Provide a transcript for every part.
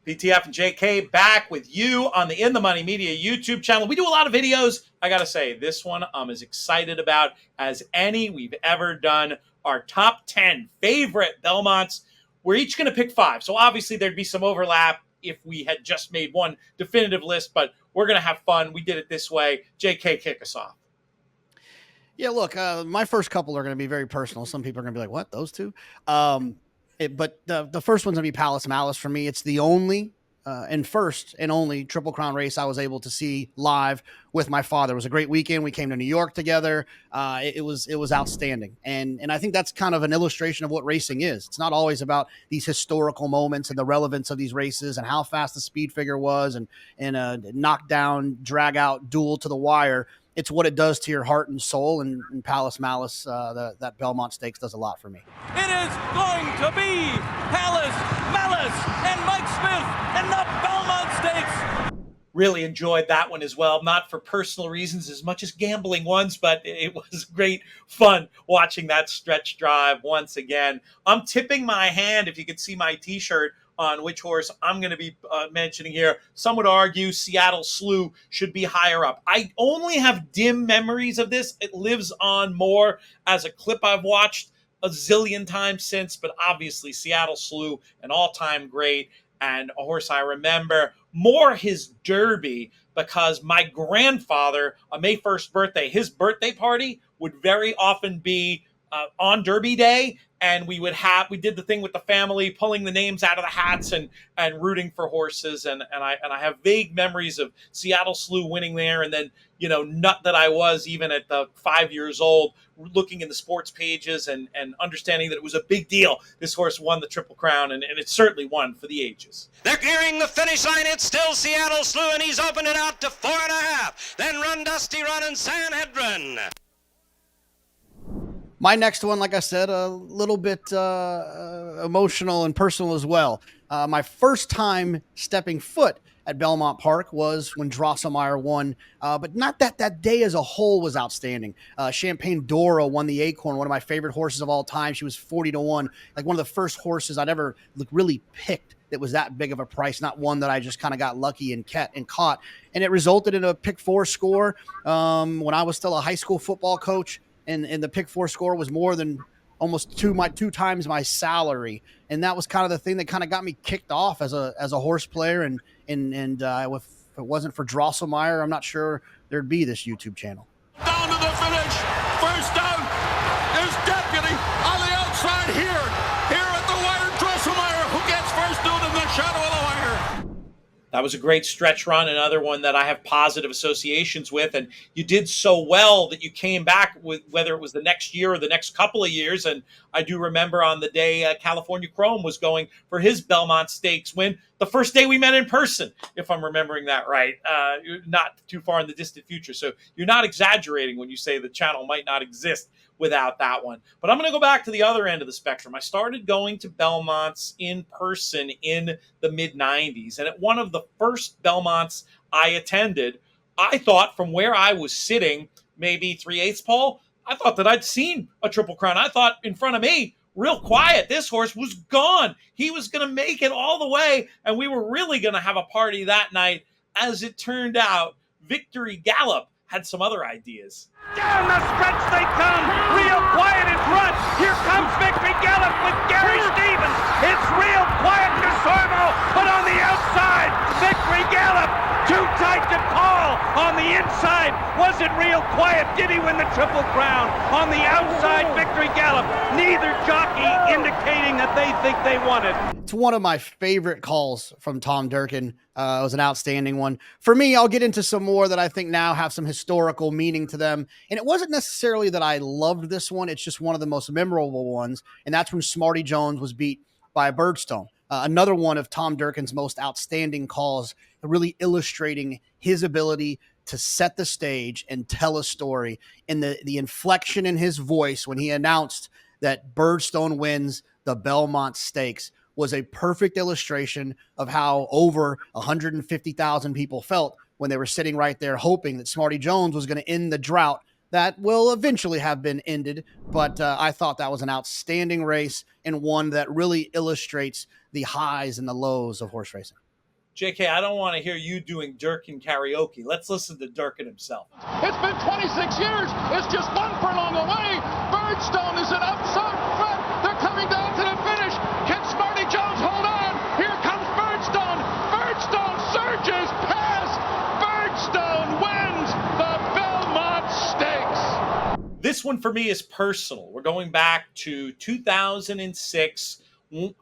PTF and JK back with you on the In the Money Media YouTube channel. We do a lot of videos. I got to say, this one I'm as excited about as any we've ever done. Our top 10 favorite Belmonts. We're each going to pick 5. So obviously there'd be some overlap if we had just made one definitive list, but we're going to have fun. We did it this way. JK, kick us off. Yeah, look, my first couple are going to be very personal. Some people are going to be like, what, those two? But the first one's going to be Palace Malice for me. It's the only and first and only Triple Crown race I was able to see live with my father. It was a great weekend. We came to New York together. It was outstanding. And I think that's kind of an illustration of what racing is. It's not always about these historical moments and the relevance of these races and how fast the speed figure was and a knockdown, drag out duel to the wire. It's what it does to your heart and soul, and Palace Malice, that Belmont Stakes does a lot for me. It is going to be Palace Malice and Mike Smith and the Belmont Stakes. Really enjoyed that one as well, not for personal reasons as much as gambling ones, but it was great fun watching that stretch drive once again. I'm tipping my hand, if you could see my t-shirt, on which horse I'm going to be mentioning here. Some would argue Seattle Slew should be higher up. I only have dim memories of this. It lives on more as a clip I've watched a zillion times since, but obviously Seattle Slew, an all-time great, and a horse I remember more his Derby, because my grandfather, on May 1st birthday, his birthday party would very often be on Derby Day, and we did the thing with the family, pulling the names out of the hats and rooting for horses, and I have vague memories of Seattle Slew winning there, and then, nut that I was even at the 5 years old, looking in the sports pages and understanding that it was a big deal. This horse won the Triple Crown, and it certainly won for the ages. They're nearing the finish line. It's still Seattle Slew, and he's opened it out to 4.5. Then Run Dusty Run and Sanhedrin. My next one, like I said, a little bit emotional and personal as well. My first time stepping foot at Belmont Park was when Drosselmeyer won, but not that day as a whole was outstanding. Champagne Dora won the Acorn, one of my favorite horses of all time. She was 40-1, like one of the first horses I'd ever really picked that was that big of a price, not one that I just kind of got lucky and caught. And it resulted in a pick 4 score when I was still a high school football coach. And the pick 4 score was more than almost two times my salary. And that was kind of the thing that kind of got me kicked off as a horse player. And if it wasn't for Drosselmeyer, I'm not sure there'd be this YouTube channel. Down to the finish. First down is Deputy on the outside here at the wire. Drosselmeyer, who gets first down in the shadow of the wire. That was a great stretch run, another one that I have positive associations with. And you did so well that you came back, with whether it was the next year or the next couple of years. And I do remember on the day California Chrome was going for his Belmont Stakes win, the first day we met in person, if I'm remembering that right, not too far in the distant future. So you're not exaggerating when you say the channel might not exist without that one. But I'm going to go back to the other end of the spectrum. I started going to Belmonts in person in the mid-90s. And at one of the first Belmonts I attended, I thought from where I was sitting, maybe 3/8 pole, I thought that I'd seen a Triple Crown. I thought in front of me, real quiet, this horse was gone. He was going to make it all the way, and we were really going to have a party that night. As it turned out, Victory Gallop had some other ideas. Down the stretch they come, real quiet in front. Here comes Victory Gallop with Gary Stevens. It's real quiet to Sormo, but on the outside, Victory Gallop, too tight to call. On the inside, was it real quiet? Did he win the Triple Crown? On the outside, Victory Gallop, neither jockey indicating that they think they won it. It's one of my favorite calls from Tom Durkin. It was an outstanding one. For me, I'll get into some more that I think now have some historical meaning to them. And it wasn't necessarily that I loved this one. It's just one of the most memorable ones. And that's when Smarty Jones was beat by Birdstone. Another one of Tom Durkin's most outstanding calls, really illustrating his ability to set the stage and tell a story. And the inflection in his voice when he announced that Birdstone wins the Belmont Stakes was a perfect illustration of how over 150,000 people felt when they were sitting right there hoping that Smarty Jones was going to end the drought that will eventually have been ended. But I thought that was an outstanding race and one that really illustrates the highs and the lows of horse racing. JK, I don't want to hear you doing Durkin karaoke. Let's listen to Durkin himself. It's been 26 years. It's just one furlong away. Birdstone is an upside front. They're coming down to the finish. Can Smarty Jones hold on? Here comes Birdstone. Birdstone surges past. Birdstone wins the Belmont Stakes. This one for me is personal. We're going back to 2006.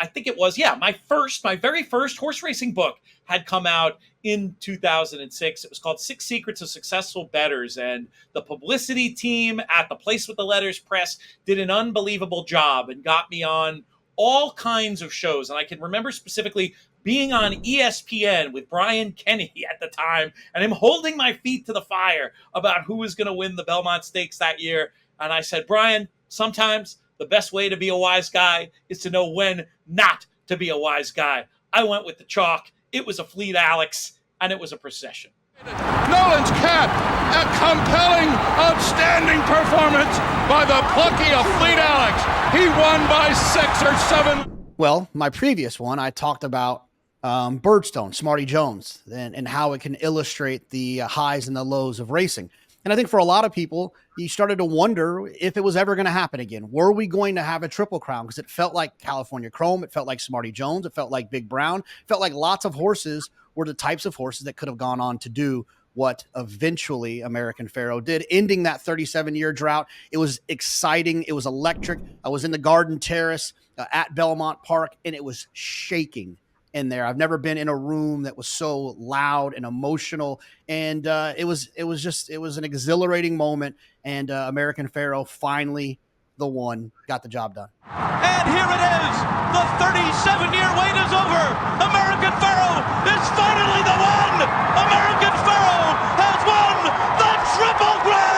I think it was, my very first horse racing book had come out in 2006. It was called 6 Secrets of Successful Bettors, and the publicity team at the Place with the Letters Press did an unbelievable job and got me on all kinds of shows. And I can remember specifically being on ESPN with Brian Kennedy at the time, and him holding my feet to the fire about who was going to win the Belmont Stakes that year. And I said, Brian, sometimes the best way to be a wise guy is to know when not to be a wise guy. I went with the chalk. It was a Fleet Alex, and it was a procession. Nolan's Cat, a compelling, outstanding performance by the plucky of Fleet Alex. He won by 6 or 7. Well, my previous one, I talked about Birdstone, Smarty Jones, and how it can illustrate the highs and the lows of racing. And I think for a lot of people, you started to wonder if it was ever going to happen again. Were we going to have a Triple Crown? Because it felt like California Chrome. It felt like Smarty Jones. It felt like Big Brown. It felt like lots of horses were the types of horses that could have gone on to do what eventually American Pharoah did, ending that 37-year drought. It was exciting. It was electric. I was in the Garden Terrace at Belmont Park, and it was shaking in there. I've never been in a room that was so loud and emotional. And it was an exhilarating moment. And American Pharoah finally the one got the job done. And here it is. The 37-year wait is over. American Pharoah is finally the one. American Pharoah has won the Triple Crown.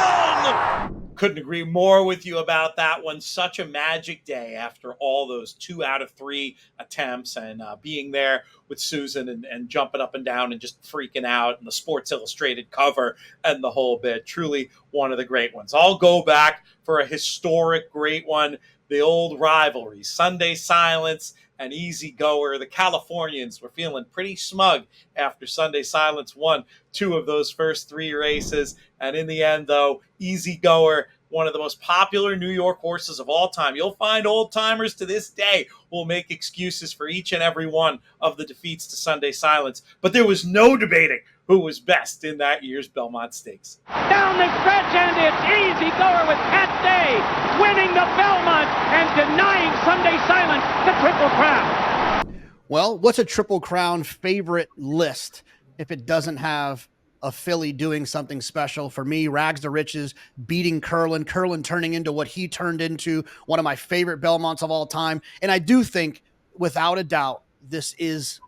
Couldn't agree more with you about that one. Such a magic day after all those 2 out of 3 attempts, and being there with Susan and jumping up and down and just freaking out, and the Sports Illustrated cover and the whole bit. Truly one of the great ones. I'll go back for a historic great one. The old rivalry, Sunday Silence and Easy Goer. The Californians were feeling pretty smug after Sunday Silence won 2 of those first 3 races. And in the end, though, Easy Goer, one of the most popular New York horses of all time. You'll find old timers to this day who will make excuses for each and every one of the defeats to Sunday Silence. But there was no debating who was best in that year's Belmont Stakes. Down the stretch, and it's Easy Goer with Pat Day winning the Belmont and denying Sunday Silence the Triple Crown. Well, what's a Triple Crown favorite list if it doesn't have a filly doing something special? For me, Rags to Riches beating Curlin turning into what he turned into, one of my favorite Belmonts of all time. And I do think, without a doubt, this is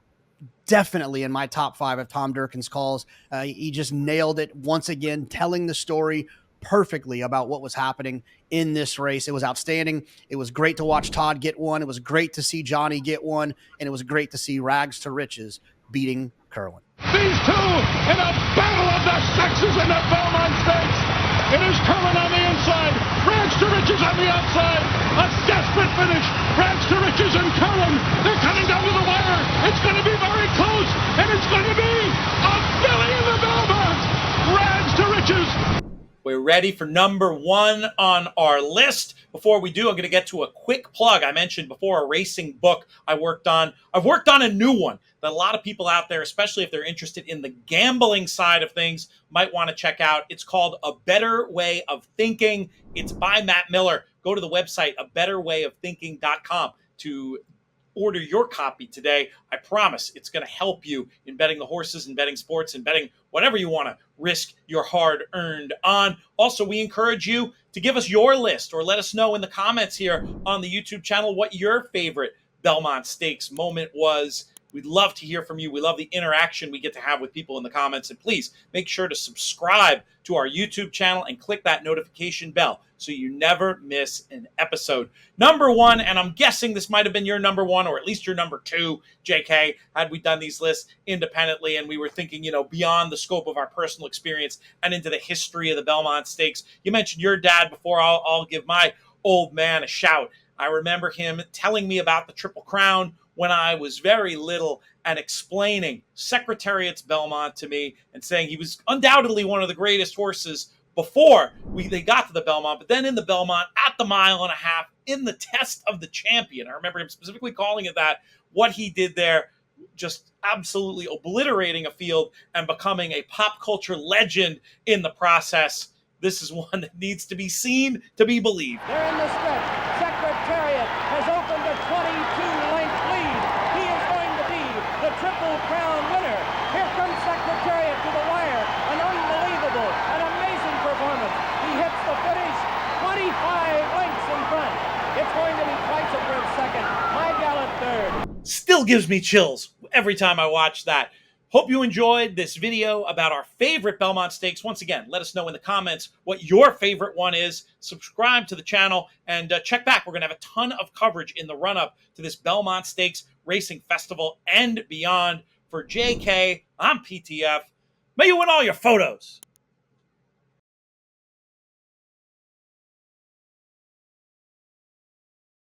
definitely in my top 5 of Tom Durkin's calls. He just nailed it once again, telling the story perfectly about what was happening in this race. It was outstanding. It was great to watch Todd get one. It was great to see Johnny get one. And it was great to see Rags to Riches beating Curlin. These two in a battle of the sexes in the Belmont Stakes. It is Curlin on the inside, Rags to Riches on the outside. A desperate finish. Rags to Riches and Curlin. They're coming down to the wire. It's going to be very close, and it's going to be a filly in the Belmont. Rags to Riches. We're ready for number 1 on our list. Before we do, I'm going to get to a quick plug. I mentioned before a racing book I worked on. I've worked on a new one that a lot of people out there, especially if they're interested in the gambling side of things, might want to check out. It's called A Better Way of Thinking. It's by Matt Miller. Go to the website, abetterwayofthinking.com, to order your copy today. I promise it's going to help you in betting the horses and betting sports and betting whatever you want to risk your hard-earned on. Also, we encourage you to give us your list or let us know in the comments here on the YouTube channel what your favorite Belmont Stakes moment was. We'd love to hear from you. We love the interaction we get to have with people in the comments. And please make sure to subscribe to our YouTube channel and click that notification bell so you never miss an episode. Number 1, and I'm guessing this might have been your number 1 or at least your number 2, JK, had we done these lists independently and we were thinking, beyond the scope of our personal experience and into the history of the Belmont Stakes. You mentioned your dad before. I'll give my old man a shout. I remember him telling me about the Triple Crown when I was very little and explaining Secretariat's Belmont to me and saying he was undoubtedly one of the greatest horses before they got to the Belmont, but then in the Belmont at the mile and a half in the Test of the Champion. I remember him specifically calling it that. What he did there, just absolutely obliterating a field and becoming a pop culture legend in the process. This is one that needs to be seen to be believed. They're in the stretch. Secretariat has opened a 22-length lead. He is going to be the Triple Crown winner. Here comes Secretariat to the wire. An unbelievable, an amazing performance. He hits the finish 25 lengths in front. It's going to be twice a Prince second. My Gallant third. Still gives me chills every time I watch that. Hope you enjoyed this video about our favorite Belmont Stakes. Once again, let us know in the comments what your favorite one is. Subscribe to the channel and check back. We're going to have a ton of coverage in the run-up to this Belmont Stakes Racing Festival and beyond. For JK, I'm PTF. May you win all your photos.